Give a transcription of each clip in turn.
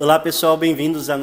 Olá pessoal, bem-vindos ao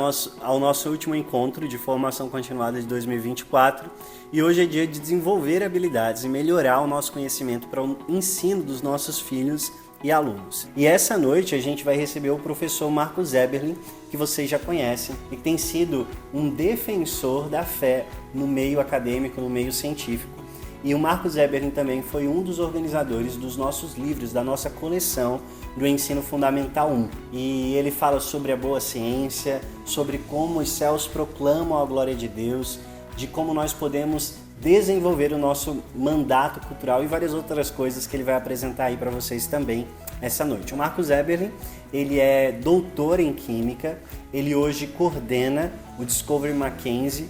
nosso último encontro de formação continuada de 2024 e hoje é dia de desenvolver habilidades e melhorar o nosso conhecimento para o ensino dos nossos filhos e alunos. E essa noite a gente vai receber o professor Marcos Eberlin, que vocês já conhecem e que tem sido um defensor da fé no meio acadêmico, no meio científico. E o Marcos Eberlin também foi um dos organizadores dos nossos livros, da nossa coleção do Ensino Fundamental 1. E ele fala sobre a boa ciência, sobre como os céus proclamam a glória de Deus, de como nós podemos desenvolver o nosso mandato cultural e várias outras coisas que ele vai apresentar aí para vocês também essa noite. O Marcos Eberlin, ele é doutor em Química, ele hoje coordena o Discovery Mackenzie,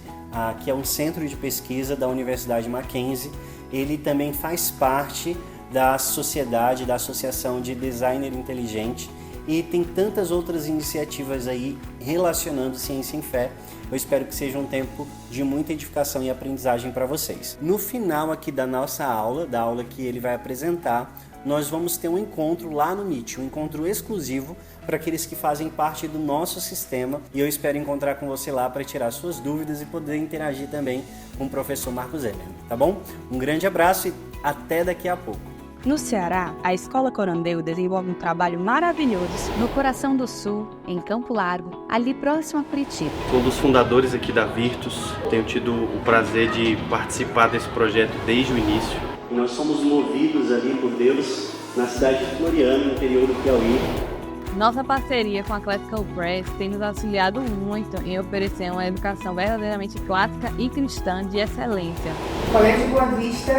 que é um centro de pesquisa da Universidade Mackenzie. Ele também faz parte da sociedade, da Associação de Designer Inteligente e tem tantas outras iniciativas aí relacionando ciência e fé. Eu espero que seja um tempo de muita edificação e aprendizagem para vocês. No final aqui da nossa aula, da aula que ele vai apresentar, nós vamos ter um encontro lá no Meet, um encontro exclusivo para aqueles que fazem parte do nosso sistema, e eu espero encontrar com você lá para tirar suas dúvidas e poder interagir também com o professor Marcos Eberlin, tá bom? Um grande abraço e até daqui a pouco. No Ceará, a Escola Corandeu desenvolve um trabalho maravilhoso no coração do Sul, em Campo Largo, ali próximo a Curitiba. Sou um dos fundadores aqui da Virtus, tenho tido o prazer de participar desse projeto desde o início. Nós somos movidos ali por Deus na cidade de Floriano, no interior do Piauí. Nossa parceria com a Classical Press tem nos auxiliado muito em oferecer uma educação verdadeiramente clássica e cristã de excelência. O Colégio Boa Vista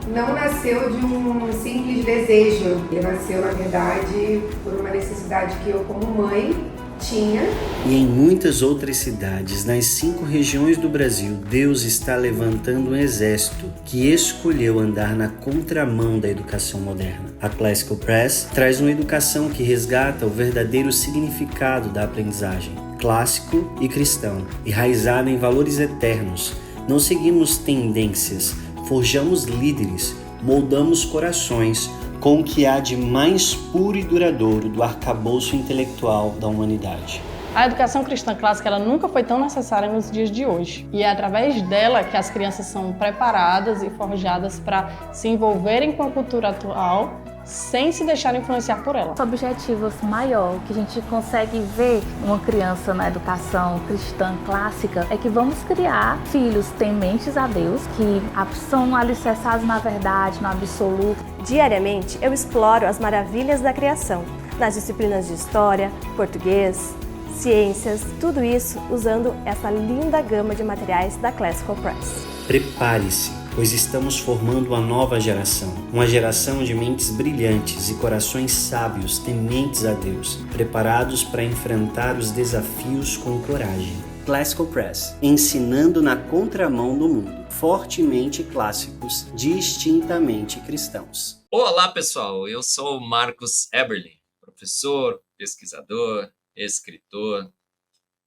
não nasceu de um simples desejo, ele nasceu, na verdade, por uma necessidade que eu, como mãe, tinha. E em muitas outras cidades, nas 5 regiões do Brasil, Deus está levantando um exército que escolheu andar na contramão da educação moderna. A Classical Press traz uma educação que resgata o verdadeiro significado da aprendizagem, clássico e cristão, enraizada em valores eternos. Não seguimos tendências, forjamos líderes, moldamos corações com o que há de mais puro e duradouro do arcabouço intelectual da humanidade. A educação cristã clássica ela nunca foi tão necessária nos dias de hoje. E é através dela que as crianças são preparadas e forjadas para se envolverem com a cultura atual sem se deixar influenciar por ela. O objetivo maior que a gente consegue ver uma criança na educação cristã clássica é que vamos criar filhos tementes a Deus, que são alicerçados na verdade, no absoluto. Diariamente eu exploro as maravilhas da criação, nas disciplinas de história, português, ciências, tudo isso usando essa linda gama de materiais da Classical Press. Prepare-se, pois estamos formando uma geração de mentes brilhantes e corações sábios, tementes a Deus, preparados para enfrentar os desafios com coragem. Classical Press, ensinando na contramão do mundo, fortemente clássicos, distintamente cristãos. Olá pessoal, eu sou o Marcos Eberlin, professor, pesquisador, escritor,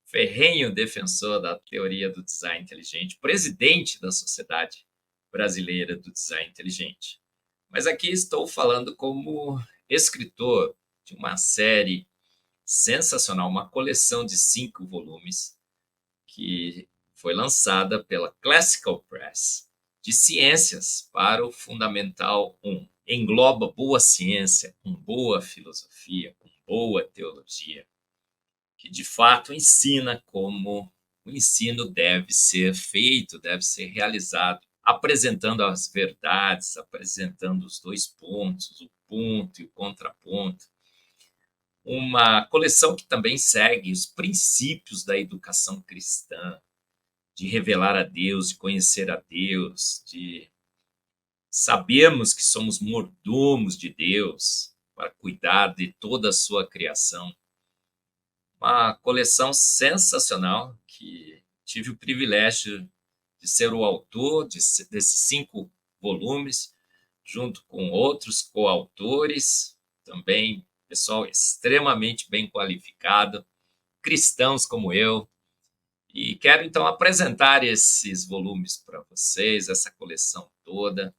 ferrenho defensor da teoria do design inteligente, presidente da Sociedade Brasileira do Design Inteligente. Mas aqui estou falando como escritor de uma série sensacional, uma coleção de 5 volumes que foi lançada pela Classical Press, de ciências para o Fundamental 1. Engloba boa ciência, com boa filosofia, com boa teologia, que de fato ensina como o ensino deve ser feito, deve ser realizado, apresentando as verdades, apresentando os 2 pontos, o ponto e o contraponto. Uma coleção que também segue os princípios da educação cristã, de revelar a Deus, de conhecer a Deus, de sabermos que somos mordomos de Deus para cuidar de toda a sua criação. Uma coleção sensacional que tive o privilégio de ser o autor desses 5 volumes, junto com outros coautores, também pessoal extremamente bem qualificado, cristãos como eu. E quero então apresentar esses volumes para vocês, essa coleção toda,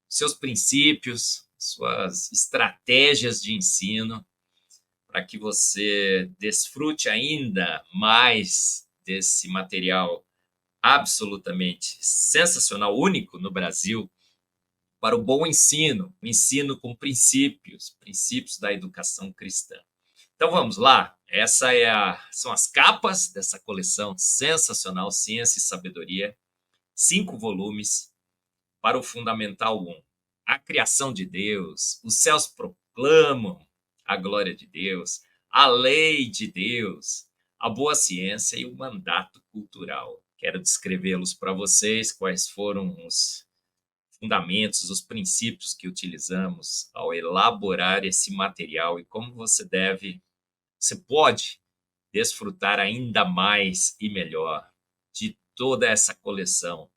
seus princípios, suas estratégias de ensino, para que você desfrute ainda mais desse material absolutamente sensacional, único no Brasil, para o bom ensino, o ensino com princípios da educação cristã. Então vamos lá, são as capas dessa coleção sensacional, Ciência e Sabedoria, 5 volumes para o Fundamental 1. A criação de Deus, os céus proclamam a glória de Deus, a lei de Deus, a boa ciência e o mandato cultural. Quero descrevê-los para vocês, quais foram os fundamentos, os princípios que utilizamos ao elaborar esse material e como você pode desfrutar ainda mais e melhor de toda essa coleção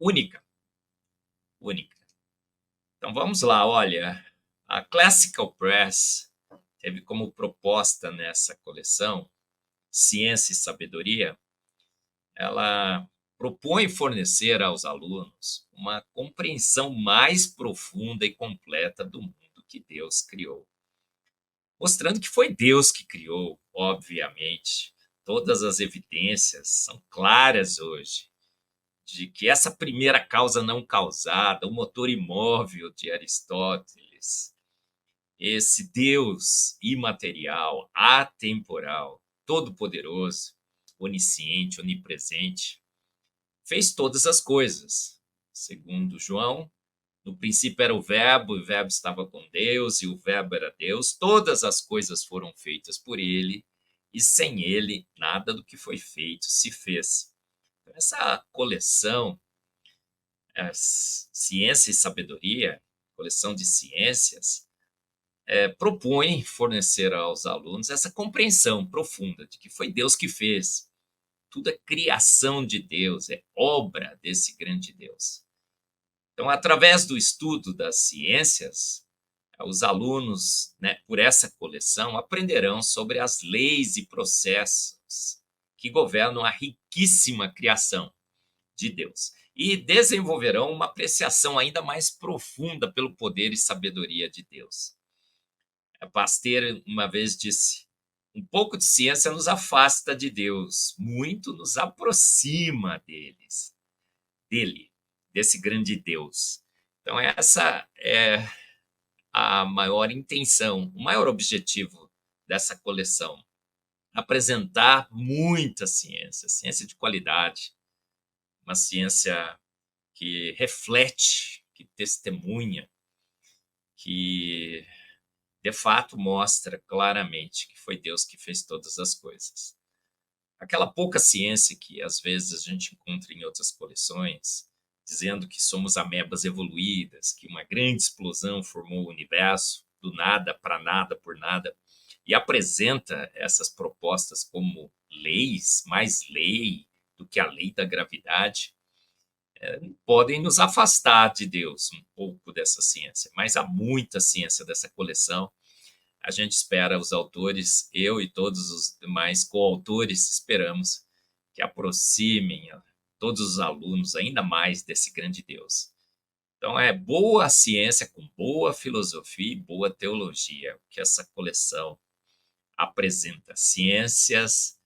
única. Então vamos lá, olha, a Classical Press teve como proposta nessa coleção Ciência e Sabedoria, ela propõe fornecer aos alunos uma compreensão mais profunda e completa do mundo que Deus criou. Mostrando que foi Deus que criou, obviamente. Todas as evidências são claras hoje de que essa primeira causa não causada, o motor imóvel de Aristóteles, esse Deus imaterial, atemporal, todo-poderoso, onisciente, onipresente, fez todas as coisas. Segundo João, no princípio era o Verbo, e o Verbo estava com Deus, e o Verbo era Deus. Todas as coisas foram feitas por ele, e sem ele, nada do que foi feito se fez. Então, essa coleção, Ciência e Sabedoria, coleção de ciências, propõe fornecer aos alunos essa compreensão profunda de que foi Deus que fez. Tudo é criação de Deus, é obra desse grande Deus. Então, através do estudo das ciências, os alunos, por essa coleção, aprenderão sobre as leis e processos que governam a riquíssima criação de Deus e desenvolverão uma apreciação ainda mais profunda pelo poder e sabedoria de Deus. Pasteur uma vez disse: um pouco de ciência nos afasta de Deus, muito nos aproxima dele, desse grande Deus. Então essa é a maior intenção, o maior objetivo dessa coleção: apresentar muita ciência, ciência de qualidade, uma ciência que reflete, que testemunha, que de fato mostra claramente que foi Deus que fez todas as coisas. Aquela pouca ciência que às vezes a gente encontra em outras coleções, dizendo que somos amebas evoluídas, que uma grande explosão formou o universo, do nada para nada por nada, e apresenta essas propostas como leis, mais lei do que a lei da gravidade, podem nos afastar de Deus um pouco dessa ciência, mas há muita ciência dessa coleção. A gente espera, os autores, eu e todos os demais coautores, esperamos que aproximem todos os alunos ainda mais desse grande Deus. Então é boa ciência com boa filosofia e boa teologia que essa coleção apresenta. Ciências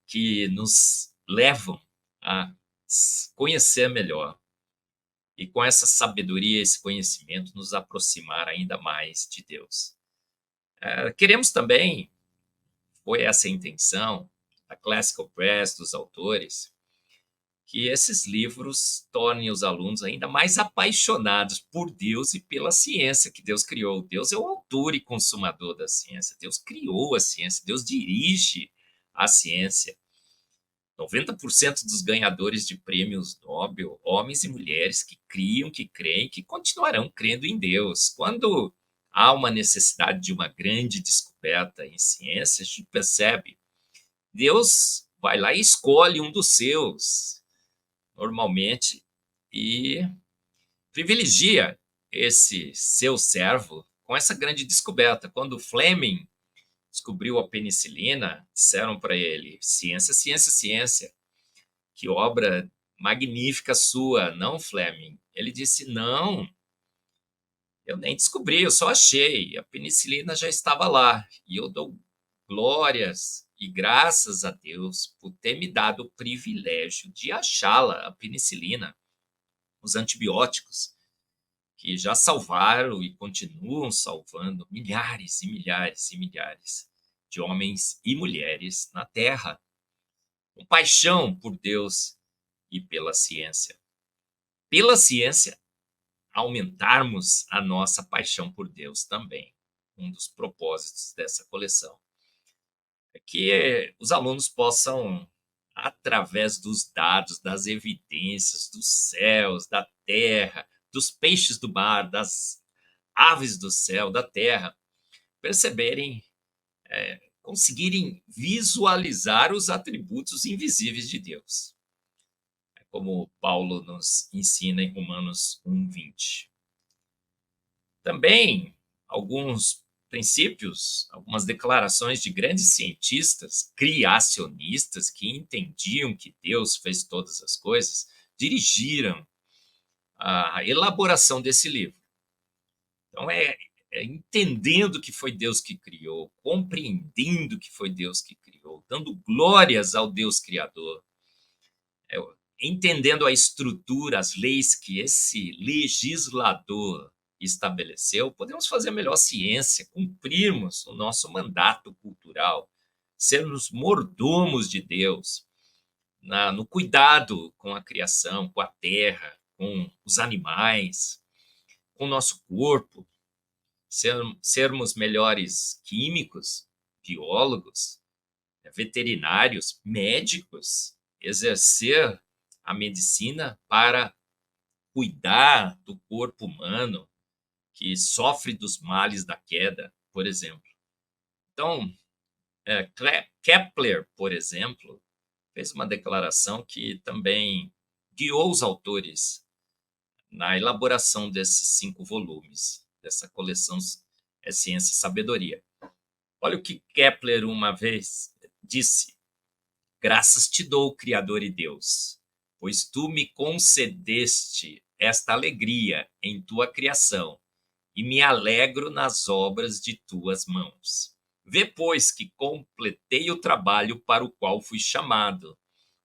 que nos levam a conhecer melhor e com essa sabedoria, esse conhecimento, nos aproximar ainda mais de Deus. Queremos também, foi essa a intenção da Classical Press, dos autores, que esses livros tornem os alunos ainda mais apaixonados por Deus e pela ciência que Deus criou. Deus é o autor e consumador da ciência. Deus criou a ciência, Deus dirige a ciência. 90% dos ganhadores de prêmios Nobel, homens e mulheres que criam, que creem, que continuarão crendo em Deus. Quando há uma necessidade de uma grande descoberta em ciência, a gente percebe, Deus vai lá e escolhe um dos seus, normalmente, e privilegia esse seu servo com essa grande descoberta. Quando Fleming descobriu a penicilina, disseram para ele: ciência, ciência, ciência. Que obra magnífica sua, não, Fleming? Ele disse: não, Eu nem descobri, eu só achei. A penicilina já estava lá. E eu dou glórias e graças a Deus por ter me dado o privilégio de achá-la, a penicilina, os antibióticos, que já salvaram e continuam salvando milhares e milhares e milhares de homens e mulheres na Terra, com paixão por Deus e pela ciência. Pela ciência, aumentarmos a nossa paixão por Deus também. Um dos propósitos dessa coleção é que os alunos possam, através dos dados, das evidências, dos céus, da terra, dos peixes do mar, das aves do céu, da terra, perceberem, conseguirem visualizar os atributos invisíveis de Deus. É como Paulo nos ensina em Romanos 1:20. Também alguns princípios, algumas declarações de grandes cientistas criacionistas que entendiam que Deus fez todas as coisas, dirigiram a elaboração desse livro. Então, entendendo que foi Deus que criou, compreendendo que foi Deus que criou, dando glórias ao Deus Criador, entendendo a estrutura, as leis que esse legislador estabeleceu, podemos fazer a melhor ciência, cumprirmos o nosso mandato cultural, sermos mordomos de Deus, no cuidado com a criação, com a terra, com os animais, com o nosso corpo, sermos melhores químicos, biólogos, veterinários, médicos, exercer a medicina para cuidar do corpo humano que sofre dos males da queda, por exemplo. Então, Kepler, por exemplo, fez uma declaração que também guiou os autores na elaboração desses 5 volumes, dessa coleção Ciência e Sabedoria. Olha o que Kepler uma vez disse: graças te dou, Criador e Deus, pois tu me concedeste esta alegria em tua criação, e me alegro nas obras de tuas mãos. Vê, pois, que completei o trabalho para o qual fui chamado,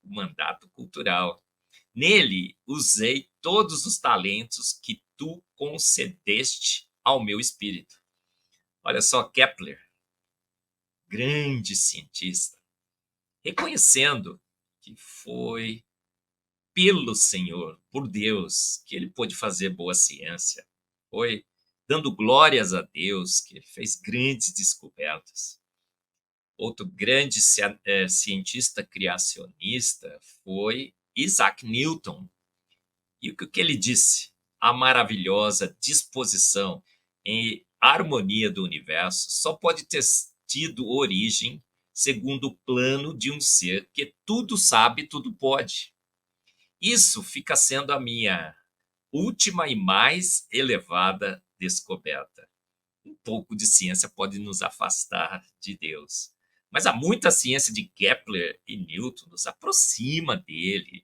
o mandato cultural. Nele usei todos os talentos que tu concedeste ao meu espírito. Olha só, Kepler, grande cientista, reconhecendo que foi pelo Senhor, por Deus, que ele pôde fazer boa ciência. Foi dando glórias a Deus que ele fez grandes descobertas. Outro grande cientista criacionista foi Isaac Newton. E o que ele disse? A maravilhosa disposição e harmonia do universo só pode ter tido origem segundo o plano de um ser que tudo sabe, tudo pode. Isso fica sendo a minha última e mais elevada descoberta. Um pouco de ciência pode nos afastar de Deus, mas há muita ciência de Kepler e Newton nos aproxima dele.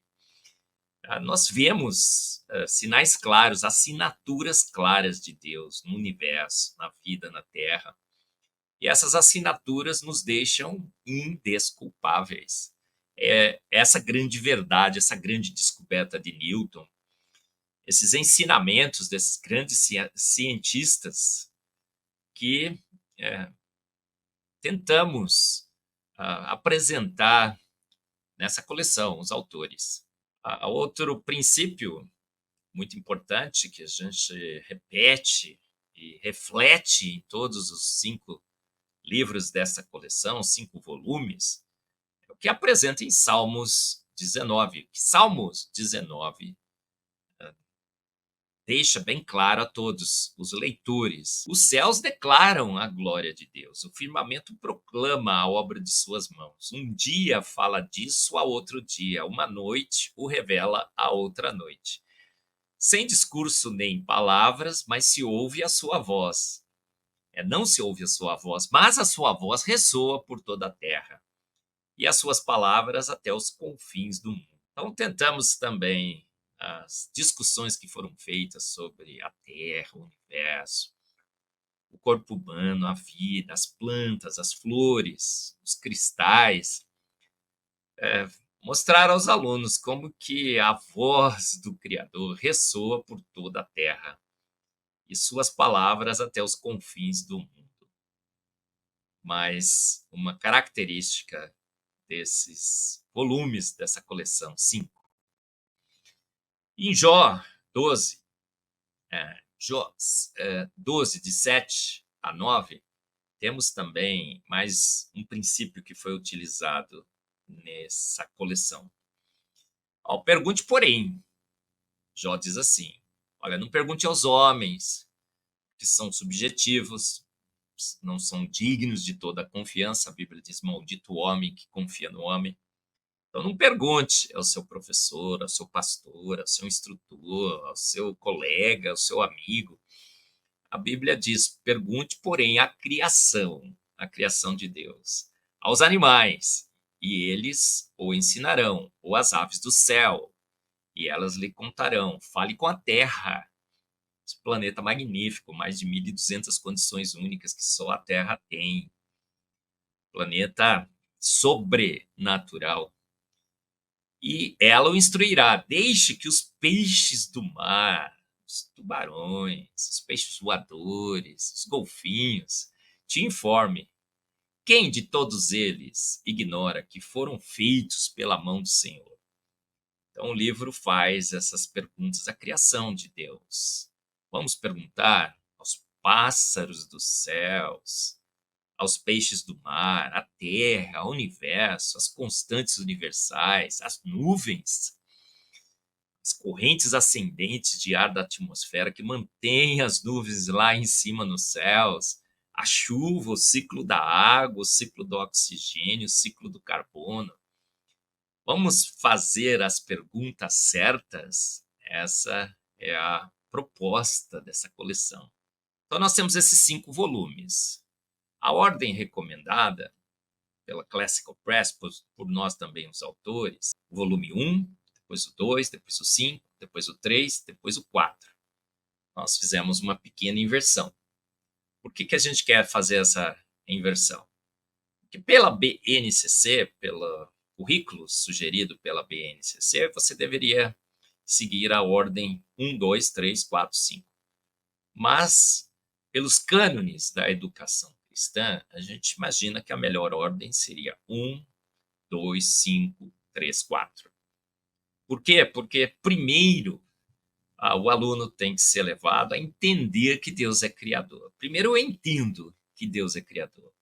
Nós vemos sinais claros, assinaturas claras de Deus no universo, na vida, na Terra. E essas assinaturas nos deixam indesculpáveis. Essa grande verdade, essa grande descoberta de Newton, esses ensinamentos desses grandes cientistas que tentamos apresentar nessa coleção, os autores. Outro princípio muito importante que a gente repete e reflete em todos os 5 livros dessa coleção, 5 volumes, é o que apresenta em Salmos 19. Salmos 19 deixa bem claro a todos os leitores: os céus declaram a glória de Deus, o firmamento proclama a obra de suas mãos. Um dia fala disso a outro dia, uma noite o revela a outra noite. Sem discurso nem palavras, mas se ouve a sua voz. Não se ouve a sua voz, mas a sua voz ressoa por toda a terra, e as suas palavras até os confins do mundo. Então tentamos também as discussões que foram feitas sobre a Terra, o universo, o corpo humano, a vida, as plantas, as flores, os cristais, mostrar aos alunos como que a voz do Criador ressoa por toda a Terra e suas palavras até os confins do mundo. Mas uma característica desses volumes dessa coleção 5. Em Jó 12, Jó 12, de 7 a 9, temos também mais um princípio que foi utilizado nessa coleção. Pergunte, porém, Jó diz assim: olha, não pergunte aos homens, que são subjetivos, não são dignos de toda a confiança. A Bíblia diz: maldito o homem que confia no homem. Então não pergunte ao seu professor, ao seu pastor, ao seu instrutor, ao seu colega, ao seu amigo. A Bíblia diz: pergunte, porém, à criação de Deus, aos animais, e eles o ensinarão, ou às aves do céu, e elas lhe contarão. Fale com a terra, esse planeta magnífico, mais de 1.200 condições únicas que só a Terra tem. Planeta sobrenatural. E ela o instruirá: deixe que os peixes do mar, os tubarões, os peixes voadores, os golfinhos, te informe. Quem de todos eles ignora que foram feitos pela mão do Senhor? Então o livro faz essas perguntas à criação de Deus. Vamos perguntar aos pássaros dos céus, aos peixes do mar, à terra, ao universo, às constantes universais, às nuvens, as correntes ascendentes de ar da atmosfera que mantêm as nuvens lá em cima nos céus, a chuva, o ciclo da água, o ciclo do oxigênio, o ciclo do carbono. Vamos fazer as perguntas certas? Essa é a proposta dessa coleção. Então nós temos esses 5 volumes. A ordem recomendada pela Classical Press, por nós também os autores: o volume 1, depois o 2, depois o 5, depois o 3, depois o 4. Nós fizemos uma pequena inversão. Por que a gente quer fazer essa inversão? Porque pela BNCC, pelo currículo sugerido pela BNCC, você deveria seguir a ordem 1, 2, 3, 4, 5. Mas, pelos cânones da educação cristã, a gente imagina que a melhor ordem seria 1, 2, 5, 3, 4. Por quê? Porque, primeiro, o aluno tem que ser levado a entender que Deus é criador. Primeiro, eu entendo que Deus é criador.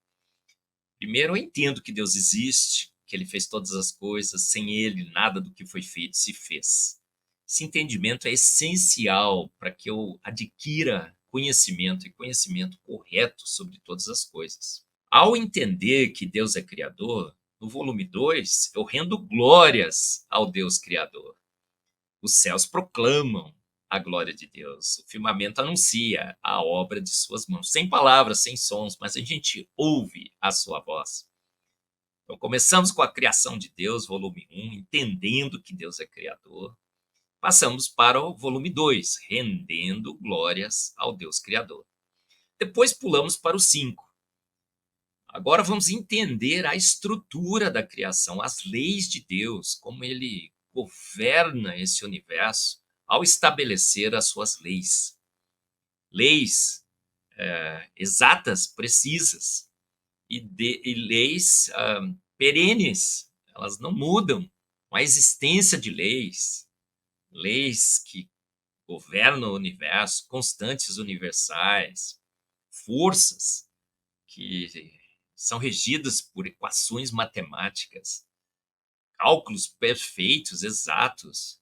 Primeiro, eu entendo que Deus existe, que Ele fez todas as coisas, sem Ele, nada do que foi feito se fez. Esse entendimento é essencial para que eu adquira conhecimento, e conhecimento correto sobre todas as coisas. Ao entender que Deus é criador, no volume 2, eu rendo glórias ao Deus criador. Os céus proclamam a glória de Deus. O firmamento anuncia a obra de suas mãos. Sem palavras, sem sons, mas a gente ouve a sua voz. Então, começamos com a criação de Deus, volume 1, entendendo que Deus é criador. Passamos para o volume 2, rendendo glórias ao Deus Criador. Depois pulamos para o 5. Agora vamos entender a estrutura da criação, as leis de Deus, como Ele governa esse universo ao estabelecer as suas leis. Leis exatas, precisas, e leis perenes, elas não mudam. A existência de leis que governam o universo, constantes universais, forças que são regidas por equações matemáticas, cálculos perfeitos, exatos,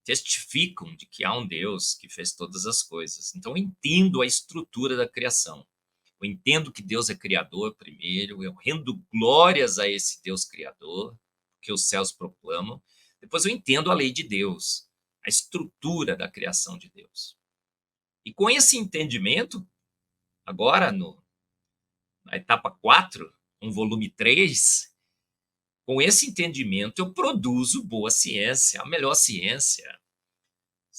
testificam de que há um Deus que fez todas as coisas. Então, eu entendo a estrutura da criação. Eu entendo que Deus é criador primeiro, eu rendo glórias a esse Deus criador, que os céus proclamam. Depois eu entendo a lei de Deus, a estrutura da criação de Deus. E com esse entendimento, agora na etapa 4, no volume 3, com esse entendimento eu produzo boa ciência, a melhor ciência.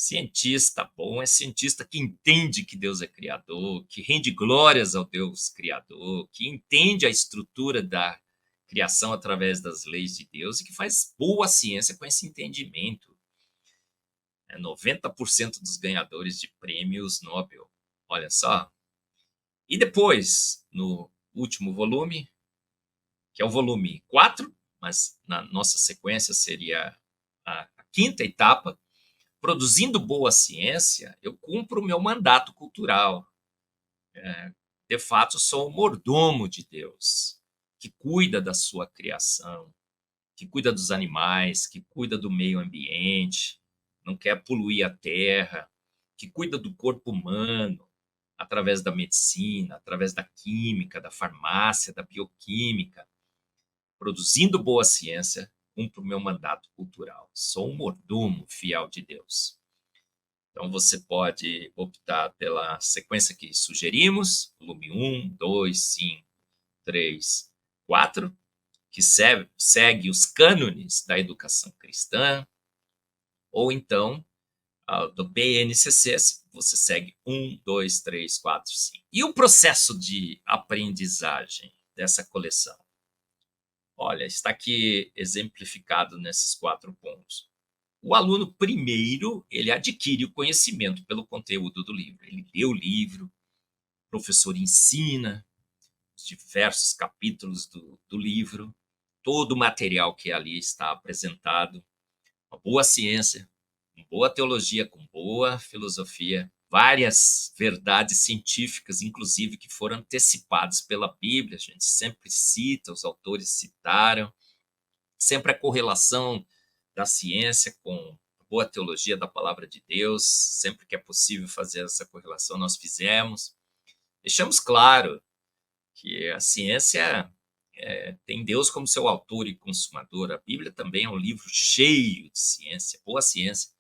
Cientista bom é cientista que entende que Deus é criador, que rende glórias ao Deus criador, que entende a estrutura da criação através das leis de Deus e que faz boa ciência com esse entendimento. 90% dos ganhadores de prêmios Nobel. Olha só. E depois, no último volume, que é o volume 4, mas na nossa sequência seria a quinta etapa, produzindo boa ciência, eu cumpro o meu mandato cultural. De fato, sou o mordomo de Deus, que cuida da sua criação, que cuida dos animais, que cuida do meio ambiente, não quer poluir a terra, que cuida do corpo humano, através da medicina, através da química, da farmácia, da bioquímica. Produzindo boa ciência, cumpro o meu mandato cultural. Sou um mordomo fiel de Deus. Então, você pode optar pela sequência que sugerimos, volume 1, 2, 5, 3, 4, que segue os cânones da educação cristã, ou então, do BNCC, você segue 1, 2, 3, 4, 5. E o processo de aprendizagem dessa coleção? Olha, está aqui exemplificado nesses 4 pontos. O aluno, primeiro, ele adquire o conhecimento pelo conteúdo do livro. Ele lê o livro, o professor ensina os diversos capítulos do livro, todo o material que ali está apresentado, uma boa ciência, com boa teologia, com boa filosofia, várias verdades científicas, inclusive, que foram antecipadas pela Bíblia. A gente sempre cita, os autores citaram, sempre a correlação da ciência com a boa teologia da palavra de Deus, sempre que é possível fazer essa correlação, nós fizemos. Deixamos claro que a ciência tem Deus como seu autor e consumador. A Bíblia também é um livro cheio de ciência, boa ciência,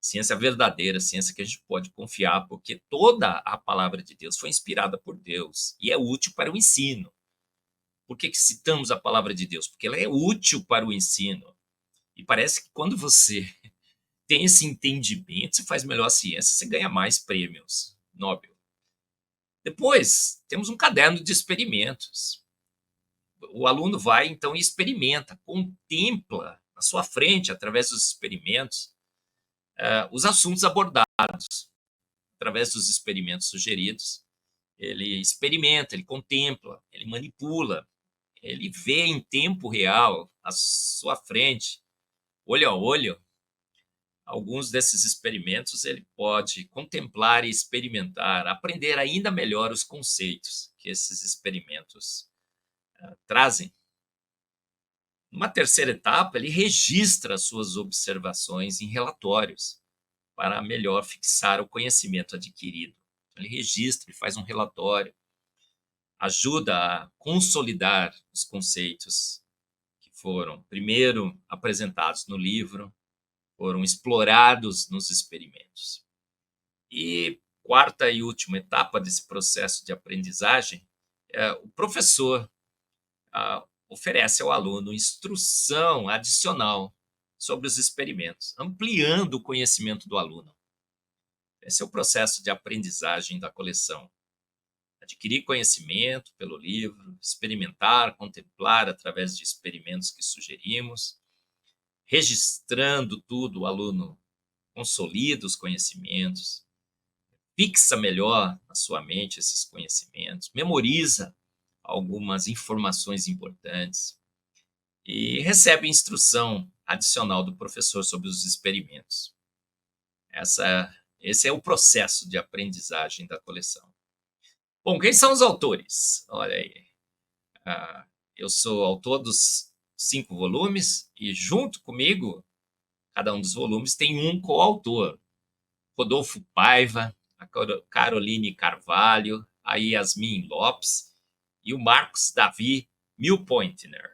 ciência verdadeira, ciência que a gente pode confiar, porque toda a palavra de Deus foi inspirada por Deus e é útil para o ensino. Por que citamos a palavra de Deus? Porque ela é útil para o ensino. E parece que quando você tem esse entendimento, você faz melhor ciência, você ganha mais prêmios Nobel. Depois, temos um caderno de experimentos. O aluno vai, então, e experimenta, contempla na sua frente, através dos experimentos, os assuntos abordados. Através dos experimentos sugeridos, ele experimenta, ele contempla, ele manipula, ele vê em tempo real, à sua frente, olho a olho, alguns desses experimentos ele pode contemplar e experimentar, aprender ainda melhor os conceitos que esses experimentos trazem. Numa terceira etapa, ele registra as suas observações em relatórios para melhor fixar o conhecimento adquirido. Ele registra, ele faz um relatório, ajuda a consolidar os conceitos que foram primeiro apresentados no livro, foram explorados nos experimentos. E quarta e última etapa desse processo de aprendizagem, o professor oferece ao aluno instrução adicional sobre os experimentos, ampliando o conhecimento do aluno. Esse é o processo de aprendizagem da coleção. Adquirir conhecimento pelo livro, experimentar, contemplar através de experimentos que sugerimos, registrando tudo, o aluno consolida os conhecimentos, fixa melhor na sua mente esses conhecimentos, memoriza algumas informações importantes e recebe instrução adicional do professor sobre os experimentos. Esse é o processo de aprendizagem da coleção. Bom, quem são os autores? Olha aí. Eu sou autor dos 5 volumes e junto comigo, cada um dos volumes tem um coautor. Rodolfo Paiva, a Caroline Carvalho, a Yasmin Lopes e o Marcos Davi Milpointner.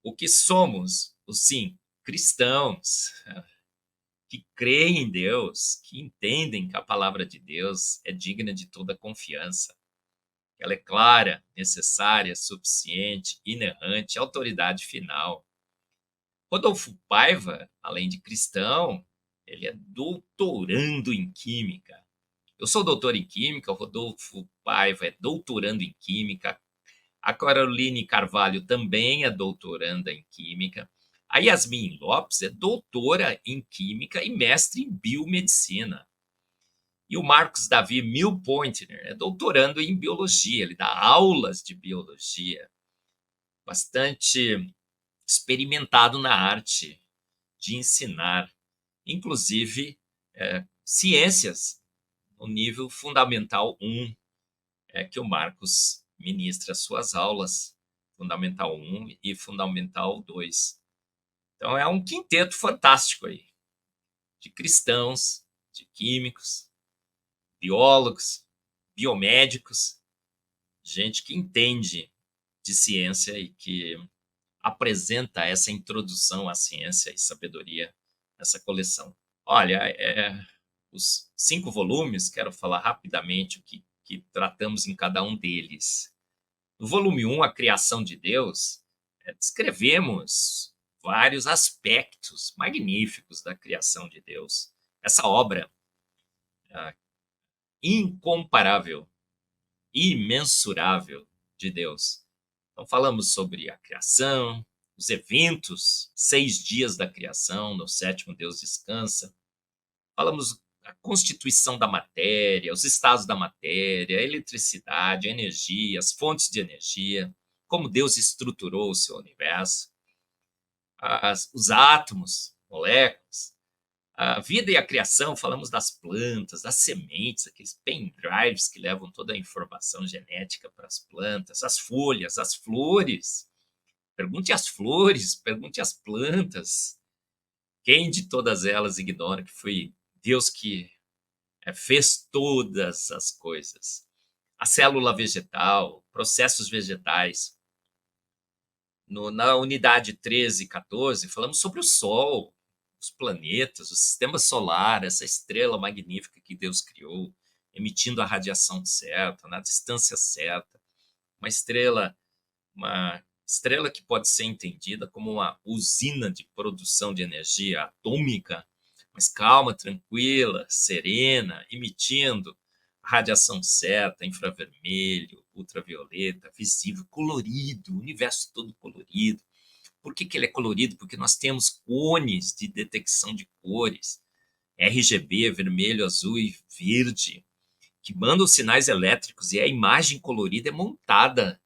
O que somos? Sim, cristãos que creem em Deus, que entendem que a palavra de Deus é digna de toda confiança. Ela é clara, necessária, suficiente, inerrante, autoridade final. Rodolfo Paiva, além de cristão, Ele é doutorando em Química. Eu sou doutor em Química, o Rodolfo Paiva é doutorando em Química, a Caroline Carvalho também é doutoranda em Química, a Yasmin Lopes é doutora em Química e mestre em Biomedicina. E o Marcos Davi Milpointner é doutorando em Biologia, ele dá aulas de Biologia, bastante experimentado na arte de ensinar, inclusive ciências no nível Fundamental 1, que o Marcos ministra suas aulas, Fundamental 1 e Fundamental 2. Então é um quinteto fantástico aí, de cristãos, de químicos, biólogos, biomédicos, gente que entende de ciência e que apresenta essa introdução à ciência e sabedoria nessa coleção. Olha, os 5 volumes, quero falar rapidamente o que tratamos em cada um deles. No volume 1, A Criação de Deus, descrevemos vários aspectos magníficos da criação de Deus. Essa obra incomparável, imensurável de Deus. Então falamos sobre a criação, os eventos, 6 dias da criação, no 7º Deus descansa. Falamos a constituição da matéria, os estados da matéria, a eletricidade, a energia, as fontes de energia, como Deus estruturou o seu universo, os átomos, moléculas, a vida e a criação, falamos das plantas, das sementes, aqueles pendrives que levam toda a informação genética para as plantas, as folhas, as flores. Pergunte às flores, pergunte às plantas. Quem de todas elas ignora que foi Deus que fez todas as coisas? A célula vegetal, processos vegetais. Na unidade 13 e 14, falamos sobre o Sol, os planetas, o sistema solar, essa estrela magnífica que Deus criou, emitindo a radiação certa, na distância certa. Uma estrela que pode ser entendida como uma usina de produção de energia atômica, mas calma, tranquila, serena, emitindo a radiação certa, infravermelho, ultravioleta, visível, colorido, o universo todo colorido. Por que ele é colorido? Porque nós temos cones de detecção de cores, RGB, vermelho, azul e verde, que mandam sinais elétricos e a imagem colorida é montada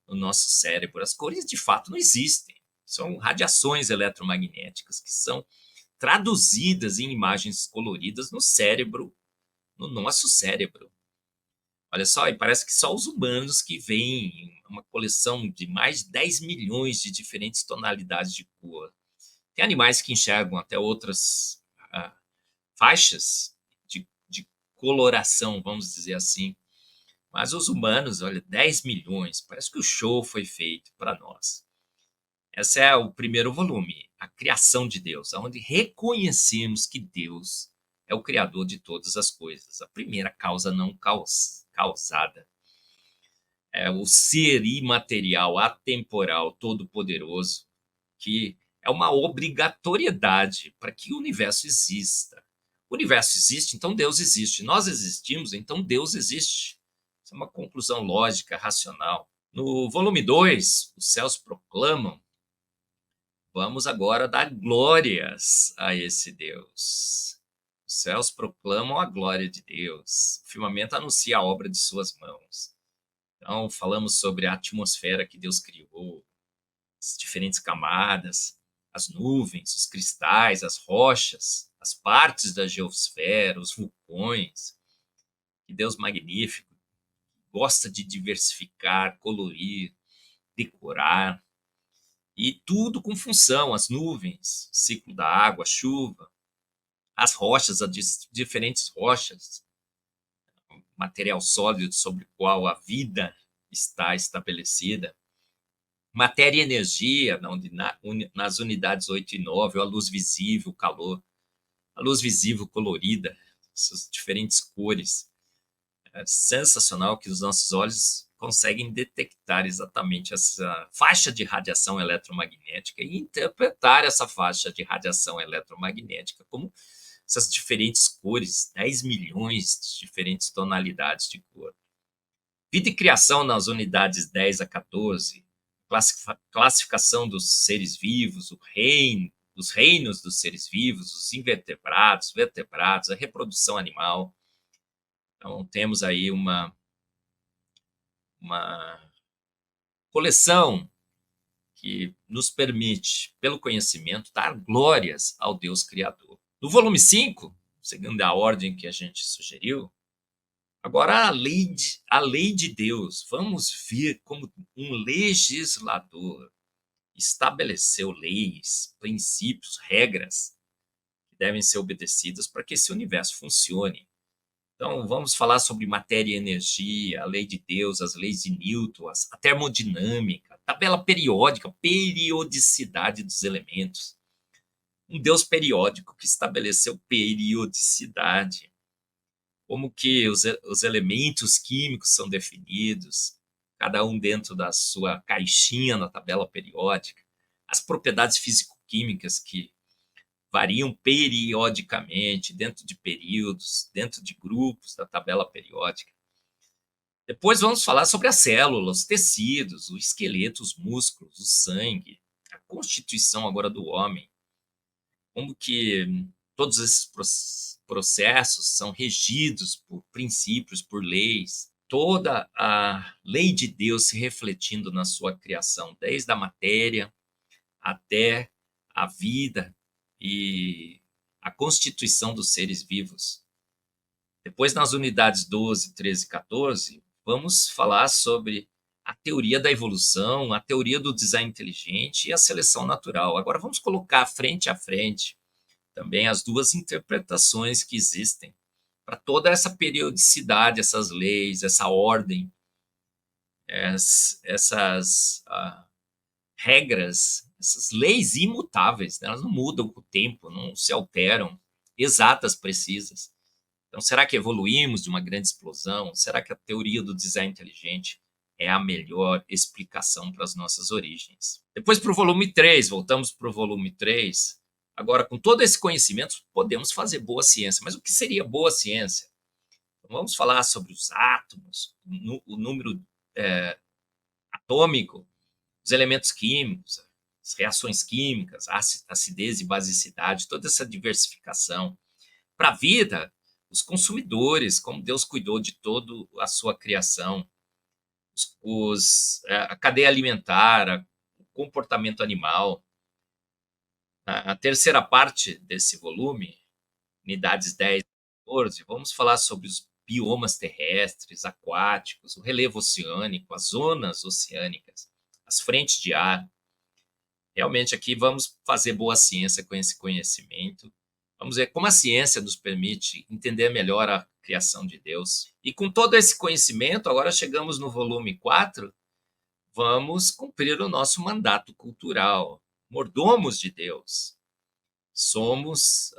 no nosso cérebro. As cores, de fato, não existem. São radiações eletromagnéticas que são traduzidas em imagens coloridas no cérebro, no nosso cérebro. Olha só, e parece que só os humanos que veem uma coleção de mais de 10 milhões de diferentes tonalidades de cor. Tem animais que enxergam até outras faixas de coloração, vamos dizer assim. Mas os humanos, olha, 10 milhões, parece que o show foi feito para nós. Esse é o primeiro volume, A Criação de Deus, onde reconhecemos que Deus é o criador de todas as coisas, a primeira causa não causada. É o ser imaterial, atemporal, todo-poderoso, que é uma obrigatoriedade para que o universo exista. O universo existe, então Deus existe. Nós existimos, então Deus existe. Isso é uma conclusão lógica, racional. No volume 2, Os Céus Proclamam, vamos agora dar glórias a esse Deus. Os céus proclamam a glória de Deus. O firmamento anuncia a obra de suas mãos. Então, falamos sobre a atmosfera que Deus criou, as diferentes camadas, as nuvens, os cristais, as rochas, as partes da geosfera, os vulcões. Que Deus magnífico, gosta de diversificar, colorir, decorar. E tudo com função, as nuvens, o ciclo da água, a chuva, as rochas, as diferentes rochas, material sólido sobre o qual a vida está estabelecida, matéria e energia, nas unidades 8 e 9, a luz visível, o calor, a luz visível colorida, essas diferentes cores. É sensacional que os nossos olhos conseguem detectar exatamente essa faixa de radiação eletromagnética e interpretar essa faixa de radiação eletromagnética como essas diferentes cores, 10 milhões de diferentes tonalidades de cor. Vida e criação nas unidades 10 a 14, classificação dos seres vivos, os reinos dos seres vivos, os invertebrados, vertebrados, a reprodução animal. Então, temos aí uma coleção que nos permite, pelo conhecimento, dar glórias ao Deus Criador. No volume 5, seguindo a ordem que a gente sugeriu, agora a lei de Deus. Vamos ver como um legislador estabeleceu leis, princípios, regras que devem ser obedecidas para que esse universo funcione. Então, vamos falar sobre matéria e energia, a lei de Deus, as leis de Newton, a termodinâmica, a tabela periódica, periodicidade dos elementos. Um Deus periódico que estabeleceu periodicidade. Como que os elementos químicos são definidos, cada um dentro da sua caixinha na tabela periódica. As propriedades físico-químicas que variam periodicamente, dentro de períodos, dentro de grupos da tabela periódica. Depois vamos falar sobre as células, os tecidos, o esqueleto, os músculos, o sangue, a constituição agora do homem. Como que todos esses processos são regidos por princípios, por leis. Toda a lei de Deus se refletindo na sua criação, desde a matéria até a vida e a constituição dos seres vivos. Depois, nas unidades 12, 13 e 14, vamos falar sobre a teoria da evolução, a teoria do design inteligente e a seleção natural. Agora vamos colocar frente a frente também as duas interpretações que existem para toda essa periodicidade, essas leis, essa ordem, essas regras, essas leis imutáveis, né? Elas não mudam com o tempo, não se alteram, exatas, precisas. Então, será que evoluímos de uma grande explosão? Será que a teoria do design inteligente é a melhor explicação para as nossas origens? Depois, para o volume 3, voltamos para o volume 3. Agora, com todo esse conhecimento, podemos fazer boa ciência. Mas o que seria boa ciência? Então, vamos falar sobre os átomos, o número atômico, os elementos químicos, as reações químicas, acidez e basicidade, toda essa diversificação. Para a vida, os consumidores, como Deus cuidou de toda a sua criação, a cadeia alimentar, o comportamento animal. A terceira parte desse volume, unidades 10 e 14, vamos falar sobre os biomas terrestres, aquáticos, o relevo oceânico, as zonas oceânicas, as frentes de ar. Realmente aqui vamos fazer boa ciência com esse conhecimento. Vamos ver como a ciência nos permite entender melhor a criação de Deus. E com todo esse conhecimento, agora chegamos no volume 4, vamos cumprir o nosso mandato cultural. Mordomos de Deus. Somos...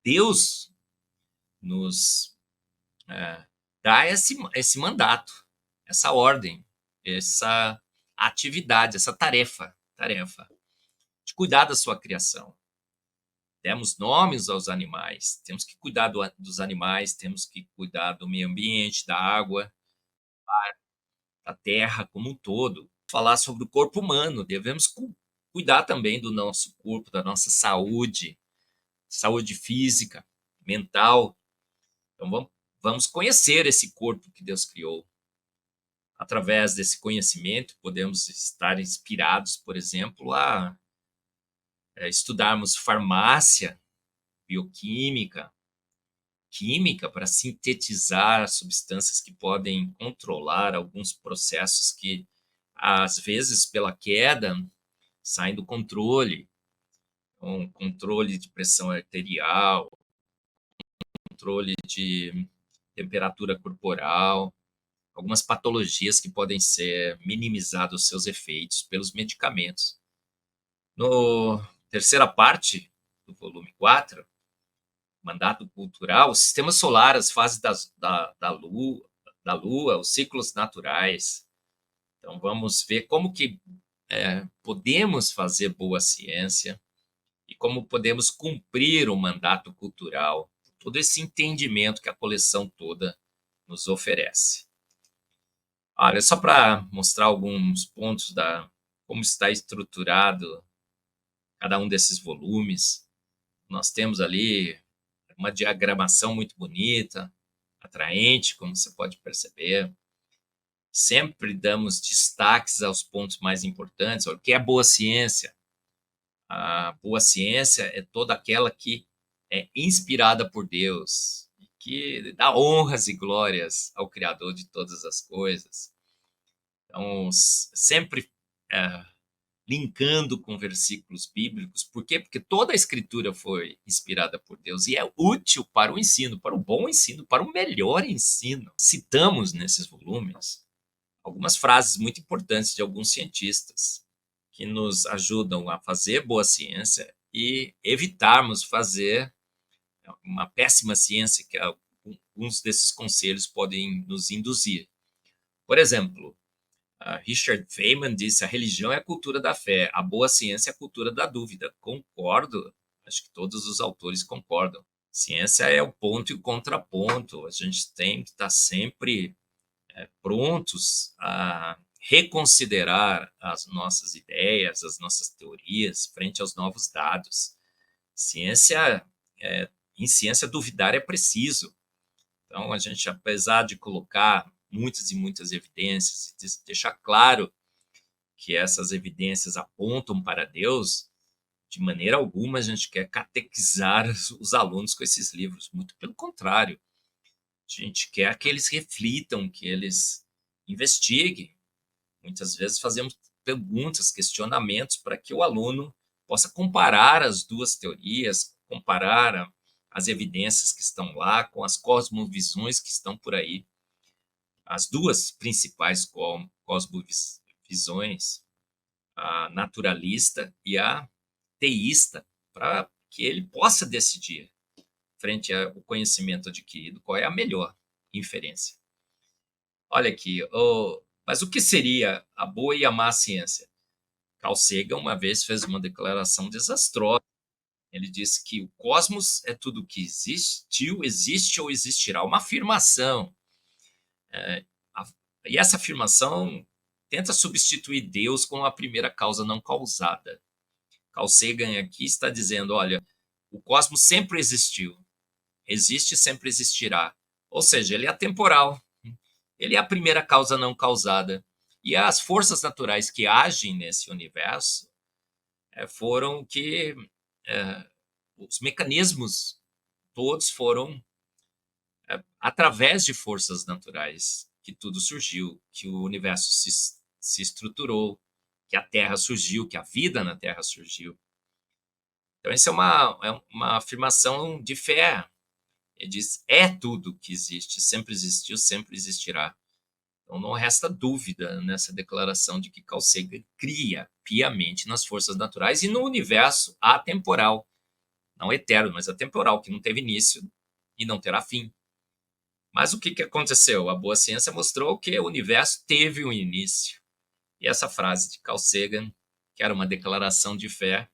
Deus nos dá esse mandato, essa ordem, essa atividade, essa tarefa de cuidar da sua criação. Demos nomes aos animais, temos que cuidar dos animais, temos que cuidar do meio ambiente, da água, da terra como um todo. Falar sobre o corpo humano, devemos cuidar também do nosso corpo, da nossa saúde física, mental. Então vamos conhecer esse corpo que Deus criou. Através desse conhecimento, podemos estar inspirados, por exemplo, a estudarmos farmácia, bioquímica, química para sintetizar substâncias que podem controlar alguns processos que, às vezes, pela queda, saem do controle. Um controle de pressão arterial, controle de temperatura corporal, algumas patologias que podem ser minimizados os seus efeitos pelos medicamentos. No terceira parte do volume 4, mandato cultural, o sistema solar, as fases da Lua, os ciclos naturais. Então, vamos ver como que podemos fazer boa ciência e e como podemos cumprir o mandato cultural, todo esse entendimento que a coleção toda nos oferece. Olha, só para mostrar alguns pontos da como está estruturado cada um desses volumes, nós temos ali uma diagramação muito bonita, atraente, como você pode perceber. Sempre damos destaques aos pontos mais importantes. O que é boa ciência? A boa ciência é toda aquela que é inspirada por Deus, e que dá honras e glórias ao Criador de todas as coisas. Então, sempre linkando com versículos bíblicos. Por quê? Porque toda a Escritura foi inspirada por Deus e é útil para o ensino, para o bom ensino, para o melhor ensino. Citamos nesses volumes algumas frases muito importantes de alguns cientistas que nos ajudam a fazer boa ciência e evitarmos fazer uma péssima ciência que alguns desses conselhos podem nos induzir. Por exemplo, Richard Feynman disse: a religião é a cultura da fé, a boa ciência é a cultura da dúvida. Concordo, acho que todos os autores concordam. Ciência é o ponto e o contraponto. A gente tem que estar sempre prontos a reconsiderar as nossas ideias, as nossas teorias frente aos novos dados. Em ciência, duvidar é preciso. Então, a gente, apesar de colocar muitas e muitas evidências, e deixar claro que essas evidências apontam para Deus, de maneira alguma a gente quer catequizar os alunos com esses livros. Muito pelo contrário. A gente quer que eles reflitam, que eles investiguem. Muitas vezes fazemos perguntas, questionamentos para que o aluno possa comparar as duas teorias, comparar as evidências que estão lá com as cosmovisões que estão por aí. As duas principais cosmovisões, a naturalista e a teísta, para que ele possa decidir, frente ao conhecimento adquirido, qual é a melhor inferência. Olha aqui, mas o que seria a boa e a má ciência? Carl Sagan uma vez fez uma declaração desastrosa. Ele disse que o cosmos é tudo o que existiu, existe ou existirá. Uma afirmação. E essa afirmação tenta substituir Deus com a primeira causa não causada. Carl Sagan aqui está dizendo, olha, o cosmos sempre existiu, existe e sempre existirá. Ou seja, ele é atemporal, ele é a primeira causa não causada. E as forças naturais que agem nesse universo foram que os mecanismos todos foram através de forças naturais que tudo surgiu, que o universo se estruturou, que a Terra surgiu, que a vida na Terra surgiu. Então, essa é uma afirmação de fé. Ele diz, é tudo que existe, sempre existiu, sempre existirá. Então, não resta dúvida nessa declaração de que Carl Sagan cria piamente nas forças naturais e no universo atemporal, não eterno, mas atemporal, que não teve início e não terá fim. Mas o que aconteceu? A boa ciência mostrou que o universo teve um início. E essa frase de Carl Sagan, que era uma declaração de fé,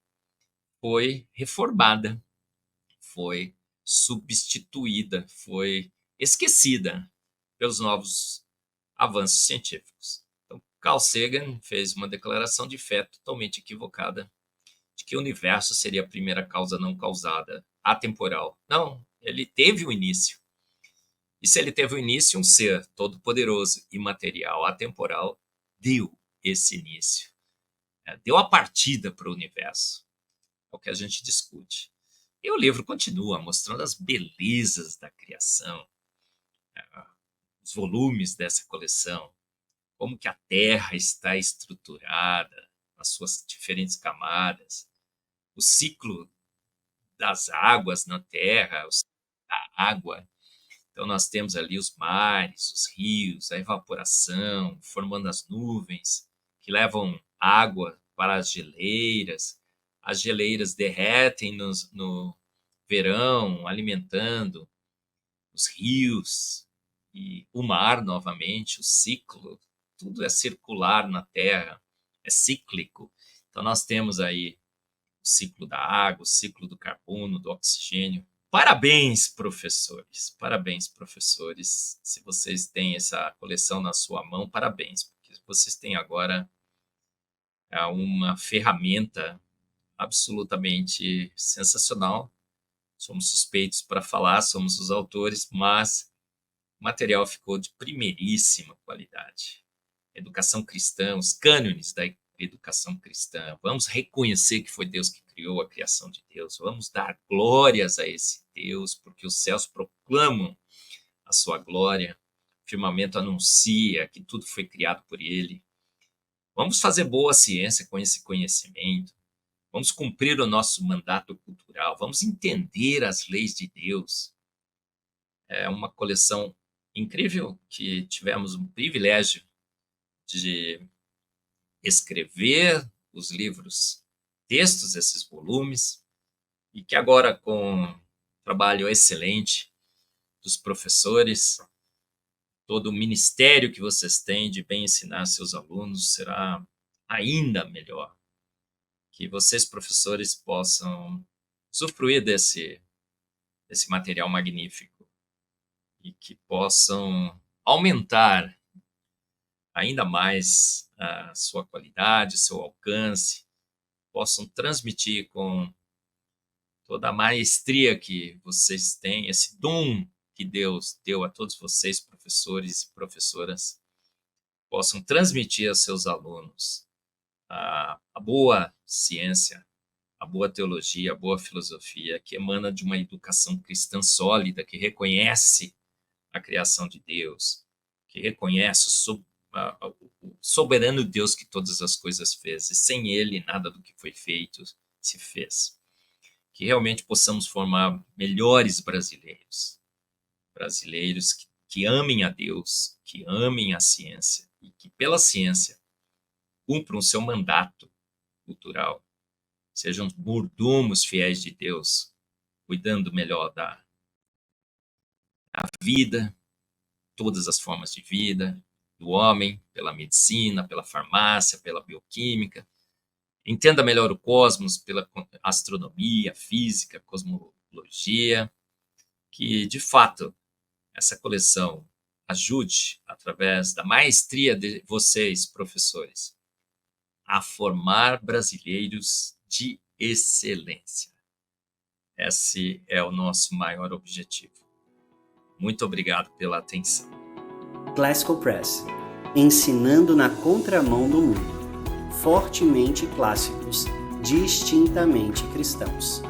foi reformada, foi substituída, foi esquecida pelos novos avanços científicos. Então, Carl Sagan fez uma declaração de fé totalmente equivocada, de que o universo seria a primeira causa não causada, atemporal. Não, ele teve um início. E se ele teve um início, um ser todo-poderoso, imaterial, atemporal, deu esse início. Deu a partida para o universo. É o que a gente discute. E o livro continua mostrando as belezas da criação, os volumes dessa coleção, como que a Terra está estruturada nas suas diferentes camadas, o ciclo das águas na Terra, o ciclo da água. Então, nós temos ali os mares, os rios, a evaporação, formando as nuvens, que levam água para as geleiras. As geleiras derretem no verão, alimentando os rios e o mar novamente, o ciclo. Tudo é circular na Terra, é cíclico. Então, nós temos aí o ciclo da água, o ciclo do carbono, do oxigênio. Parabéns, professores! Parabéns, professores! Se vocês têm essa coleção na sua mão, parabéns, porque vocês têm agora uma ferramenta absolutamente sensacional. Somos suspeitos para falar, somos os autores, mas o material ficou de primeiríssima qualidade. Educação cristã, os cânones da educação cristã. Vamos reconhecer que foi Deus que criou a criação de Deus. Vamos dar glórias a esse Deus, porque os céus proclamam a sua glória. O firmamento anuncia que tudo foi criado por ele. Vamos fazer boa ciência com esse conhecimento. Vamos cumprir o nosso mandato cultural. Vamos entender as leis de Deus. É uma coleção incrível que tivemos o privilégio de escrever os livros, textos, esses volumes, e que agora, com o trabalho excelente dos professores, todo o ministério que vocês têm de bem ensinar seus alunos será ainda melhor. Que vocês, professores, possam usufruir desse material magnífico e que possam aumentar ainda mais a sua qualidade, seu alcance, possam transmitir com toda a maestria que vocês têm, esse dom que Deus deu a todos vocês, professores e professoras, possam transmitir aos seus alunos a boa ciência, a boa teologia, a boa filosofia, que emana de uma educação cristã sólida, que reconhece a criação de Deus, que reconhece o soberano Deus que todas as coisas fez, e sem ele nada do que foi feito se fez. Que realmente possamos formar melhores brasileiros, que amem a Deus, que amem a ciência, e que pela ciência cumpram o seu mandato cultural, sejam mordomos fiéis de Deus, cuidando melhor da vida, todas as formas de vida, do homem, pela medicina, pela farmácia, pela bioquímica. Entenda melhor o cosmos pela astronomia, física, cosmologia, que, de fato, essa coleção ajude, através da maestria de vocês, professores, a formar brasileiros de excelência. Esse é o nosso maior objetivo. Muito obrigado pela atenção. Classical Press, ensinando na contramão do mundo. Fortemente clássicos, distintamente cristãos.